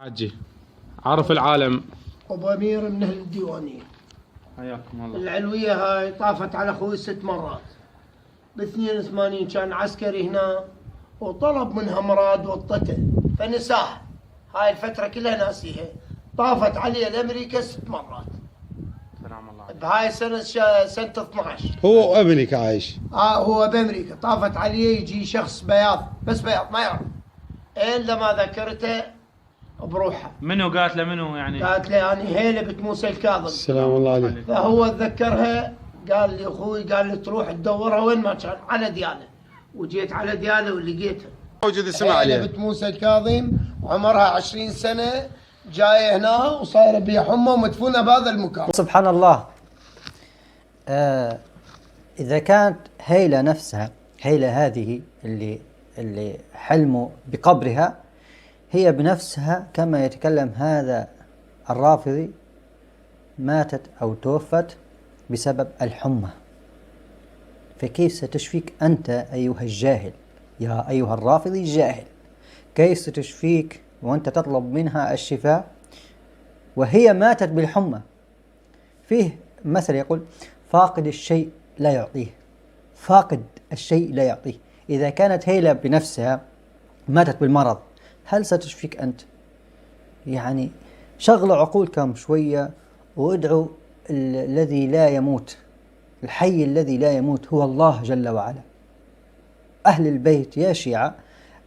حاجي عرف العالم. أبو أمير من أهل الديوانية. حياكم الله. العلوية هاي طافت على أخوي 6 مرات. ب82 كان عسكري هنا وطلب منها مراد وطته فنساها. هاي الفترة كلها ناسيها. طافت عليه الأمريكا 6 مرات. سلام الله عليك. بهاي السنة سنة 12. هو ابنك عايش؟ هو بأمريكا. طافت عليه يجي شخص بياض، بس بياض ما يعرف. إلا ما ذكرته بروحها. منو قالت له منو يعني؟ قالت لي أنا هيلة بنت موسى الكاظم. السلام الله عليك. فهو تذكرها، قال لي اخوي، قال لي تروح تدورها وين ما كان، على دياله. وجيت على دياله ولقيتها موجود اسمها عليها. بنت موسى الكاظم، عمرها 20 سنه، جايه هنا وصايره بها حمى ومدفونه بهذا المكان. سبحان الله. إذا كانت هيلة نفسها، هيلة هذه اللي حلموا بقبرها، هي بنفسها كما يتكلم هذا الرافضي ماتت أو توفت بسبب الحمى، فكيف ستشفيك أنت أيها الجاهل، يا أيها الرافضي الجاهل؟ كيف ستشفيك وأنت تطلب منها الشفاء وهي ماتت بالحمى؟ فيه مثل يقول: فاقد الشيء لا يعطيه، فاقد الشيء لا يعطيه. إذا كانت هيلة بنفسها ماتت بالمرض، هل ستشفيك أنت؟ يعني شغلوا عقولكم شوية وادعوا الذي لا يموت، الحي الذي لا يموت هو الله جل وعلا. أهل البيت يا شيعة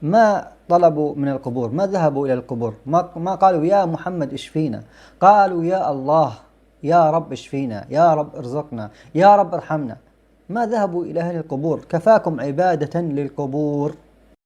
ما طلبوا من القبور، ما ذهبوا إلى القبور، ما قالوا يا محمد اشفينا، قالوا يا الله، يا رب اشفينا، يا رب ارزقنا، يا رب ارحمنا. ما ذهبوا إلى أهل القبور. كفاكم عبادة للقبور.